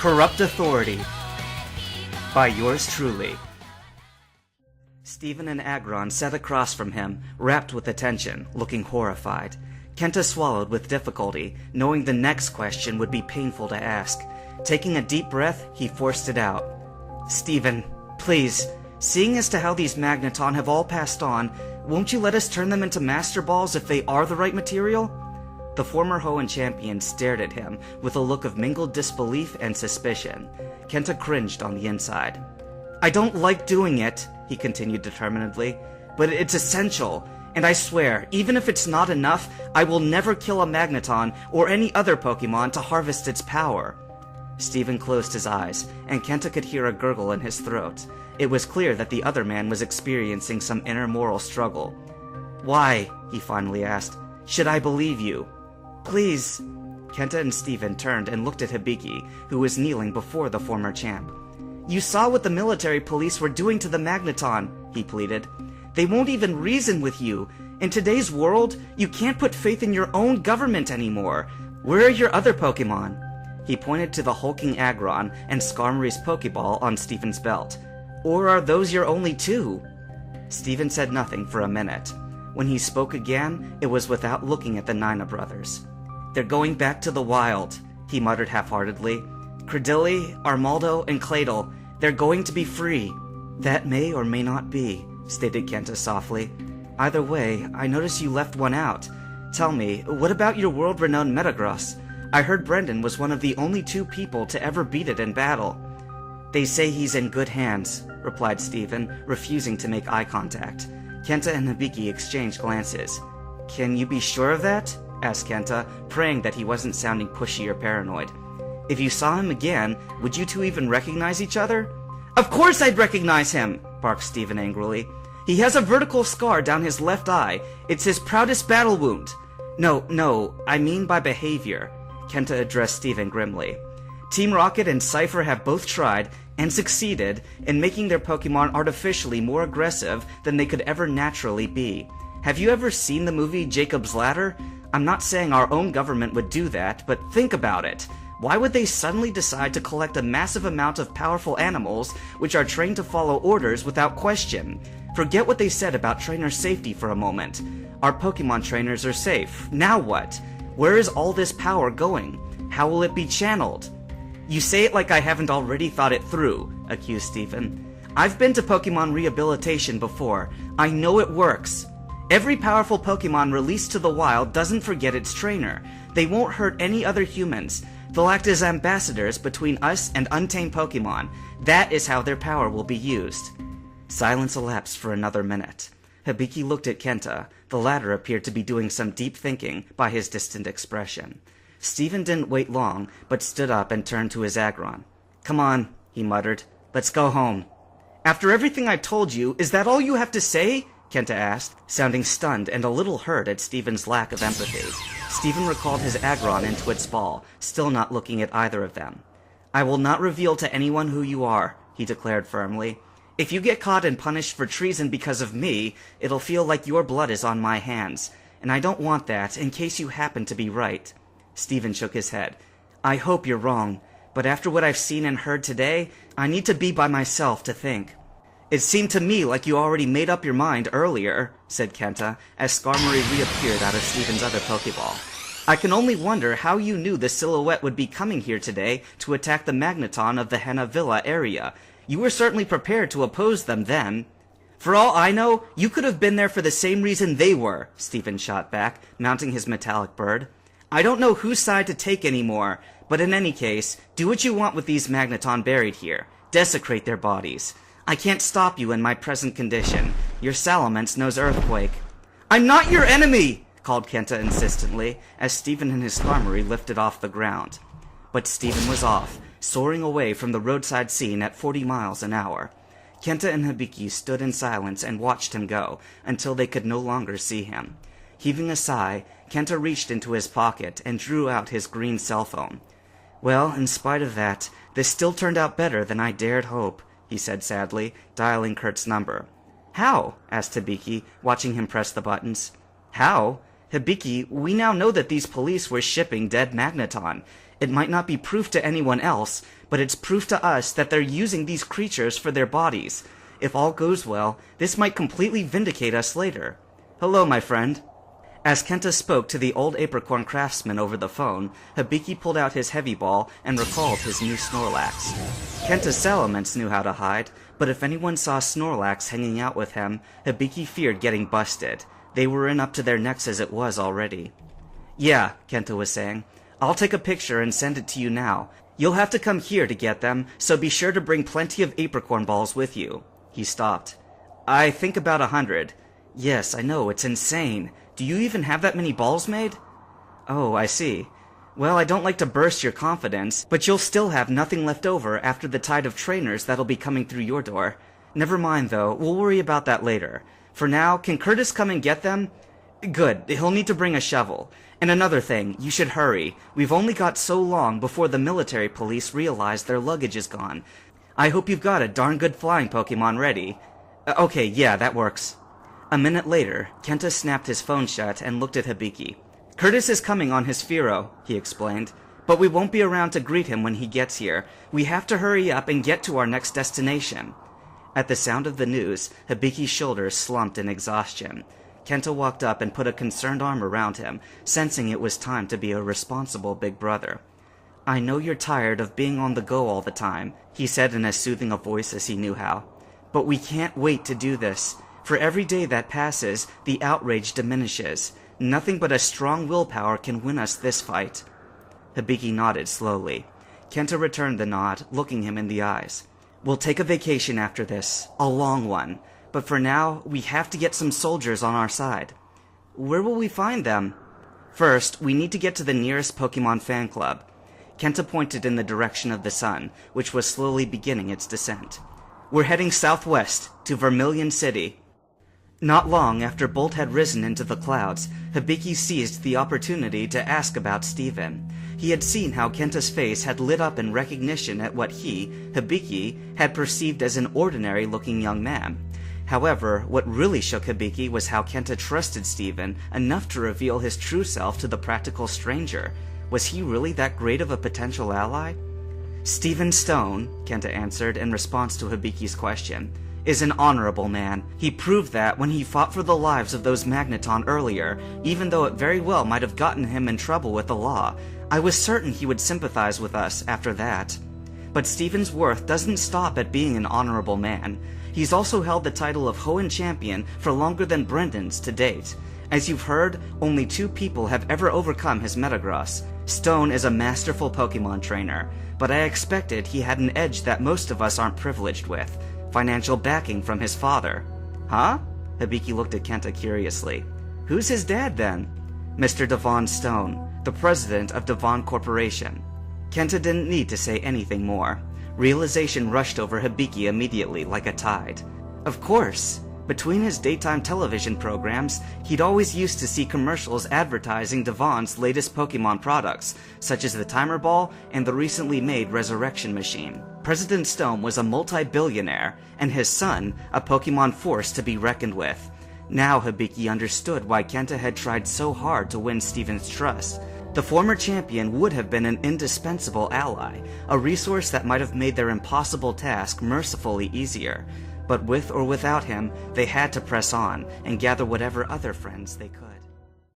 Corrupt Authority by yours truly. Stephen and Agron sat across from him, wrapped with attention, looking horrified. Kenta swallowed with difficulty, knowing the next question would be painful to ask. Taking a deep breath, he forced it out. "Stephen, please, seeing as to how these Magneton have all passed on, won't you let us turn them into Master Balls if they are the right material?" The former Hoenn champion stared at him with a look of mingled disbelief and suspicion. Kenta cringed on the inside. "I don't like doing it," he continued determinedly, "but it's essential, and I swear, even if it's not enough, I will never kill a Magneton or any other Pokemon to harvest its power." Stephen closed his eyes, and Kenta could hear a gurgle in his throat. It was clear that the other man was experiencing some inner moral struggle. "Why," he finally asked, "should I believe you? Please." Kenta and Stephen turned and looked at Hibiki, who was kneeling before the former champ. "You saw what the military police were doing to the Magneton," he pleaded. "They won't even reason with you. In today's world, you can't put faith in your own government anymore. Where are your other Pokemon?" He pointed to the hulking Agron and Skarmory's Pokeball on Stephen's belt. "Or are those your only two?" Stephen said nothing for a minute. When he spoke again, it was without looking at the Nina brothers. "They're going back to the wild," he muttered half-heartedly. "Credilli, Armaldo, and Cladle, they're going to be free." "That may or may not be," stated Kenta softly. "Either way, I notice you left one out. Tell me, what about your world-renowned Metagross? I heard Brendan was one of the only two people to ever beat it in battle." "They say he's in good hands," replied Stephen, refusing to make eye contact. Kenta and Hibiki exchanged glances. "Can you be sure of that?" asked Kenta, praying that he wasn't sounding pushy or paranoid. "If you saw him again, would you two even recognize each other?" "Of course I'd recognize him!" barked Stephen angrily. "He has a vertical scar down his left eye. It's his proudest battle wound." No, I mean by behavior," Kenta addressed Stephen grimly. "Team Rocket and Cypher have both tried, and succeeded, in making their Pokemon artificially more aggressive than they could ever naturally be. Have you ever seen the movie Jacob's Ladder? I'm not saying our own government would do that, but think about it. Why would they suddenly decide to collect a massive amount of powerful animals which are trained to follow orders without question? Forget what they said about trainer safety for a moment. Our Pokemon trainers are safe. Now what? Where is all this power going? How will it be channeled?" "You say it like I haven't already thought it through," accused Stephen. "I've been to Pokemon rehabilitation before. I know it works. Every powerful Pokemon released to the wild doesn't forget its trainer. They won't hurt any other humans. They'll act as ambassadors between us and untamed Pokemon. That is how their power will be used." Silence elapsed for another minute. Hibiki looked at Kenta. The latter appeared to be doing some deep thinking by his distant expression. Stephen didn't wait long, but stood up and turned to his Agron. "Come on," he muttered. "Let's go home." "After everything I've told you, is that all you have to say?" Kenta asked, sounding stunned and a little hurt at Stephen's lack of empathy. Stephen recalled his Agron into its ball, still not looking at either of them. "I will not reveal to anyone who you are," he declared firmly. "If you get caught and punished for treason because of me, it'll feel like your blood is on my hands, and I don't want that in case you happen to be right." Stephen shook his head. "I hope you're wrong, but after what I've seen and heard today, I need to be by myself to think." "It seemed to me like you already made up your mind earlier," said Kenta, as Skarmory reappeared out of Stephen's other Pokeball. "I can only wonder how you knew the silhouette would be coming here today to attack the Magneton of the Henna Villa area. You were certainly prepared to oppose them then." "For all I know, you could have been there for the same reason they were," Stephen shot back, mounting his metallic bird. "I don't know whose side to take anymore, but in any case, do what you want with these Magneton buried here. Desecrate their bodies. I can't stop you in my present condition. Your Salamence knows earthquake." "I'm not your enemy!" called Kenta insistently, as Stephen and his Skarmory lifted off the ground. But Stephen was off, soaring away from the roadside scene at 40 miles an hour. Kenta and Hibiki stood in silence and watched him go, until they could no longer see him. Heaving a sigh, Kenta reached into his pocket and drew out his green cell phone. "Well, in spite of that, this still turned out better than I dared hope," he said sadly, dialing Kurt's number. "How?" asked Hibiki, watching him press the buttons. "How? Hibiki, we now know that these police were shipping dead Magneton. It might not be proof to anyone else, but it's proof to us that they're using these creatures for their bodies. If all goes well, this might completely vindicate us later. Hello, my friend." As Kenta spoke to the old apricorn craftsman over the phone, Hibiki pulled out his heavy ball and recalled his new Snorlax. Kenta's Salamence knew how to hide, but if anyone saw Snorlax hanging out with him, Hibiki feared getting busted. They were in up to their necks as it was already. "Yeah," Kenta was saying. "I'll take a picture and send it to you now. You'll have to come here to get them, so be sure to bring plenty of apricorn balls with you." He stopped. "I think about 100. "Yes, I know, it's insane. Do you even have that many balls made?" "Oh, I see. Well, I don't like to burst your confidence, but you'll still have nothing left over after the tide of trainers that'll be coming through your door. Never mind, though. We'll worry about that later. For now, can Curtis come and get them?" "Good. He'll need to bring a shovel. And another thing, you should hurry. We've only got so long before the military police realize their luggage is gone. I hope you've got a darn good flying Pokemon ready." "Okay, yeah, that works." A minute later, Kenta snapped his phone shut and looked at Hibiki. "Curtis is coming on his Fearow," he explained, "but we won't be around to greet him when he gets here. We have to hurry up and get to our next destination." At the sound of the news, Hibiki's shoulders slumped in exhaustion. Kenta walked up and put a concerned arm around him, sensing it was time to be a responsible big brother. "I know you're tired of being on the go all the time," he said in as soothing a voice as he knew how. "But we can't wait to do this. For every day that passes, the outrage diminishes. Nothing but a strong willpower can win us this fight." Hibiki nodded slowly. Kenta returned the nod, looking him in the eyes. "We'll take a vacation after this, a long one. But for now, we have to get some soldiers on our side." "Where will we find them?" "First, we need to get to the nearest Pokemon fan club." Kenta pointed in the direction of the sun, which was slowly beginning its descent. "We're heading southwest, to Vermilion City." Not long after Bolt had risen into the clouds, Hibiki seized the opportunity to ask about Steven. He had seen how Kenta's face had lit up in recognition at what he, Hibiki, had perceived as an ordinary-looking young man. However, what really shook Hibiki was how Kenta trusted Steven enough to reveal his true self to the practical stranger. Was he really that great of a potential ally? "Steven Stone," Kenta answered in response to Hibiki's question, "is an honorable man. He proved that when he fought for the lives of those Magneton earlier, even though it very well might have gotten him in trouble with the law. I was certain he would sympathize with us after that. But Steven's worth doesn't stop at being an honorable man. He's also held the title of Hoenn Champion for longer than Brendan's to date. As you've heard, only 2 people have ever overcome his Metagross. Stone is a masterful Pokemon trainer, but I expected he had an edge that most of us aren't privileged with. Financial backing from his father." "Huh?" Hibiki looked at Kenta curiously. "Who's his dad, then?" "Mr. Devon Stone, the president of Devon Corporation." Kenta didn't need to say anything more. Realization rushed over Hibiki immediately like a tide. Of course! Between his daytime television programs, he'd always used to see commercials advertising Devon's latest Pokemon products, such as the Timer Ball and the recently made Resurrection Machine. President Stone was a multi-billionaire, and his son, a Pokemon force to be reckoned with. Now Hibiki understood why Kenta had tried so hard to win Steven's trust. The former champion would have been an indispensable ally, a resource that might have made their impossible task mercifully easier. But with or without him, they had to press on and gather whatever other friends they could.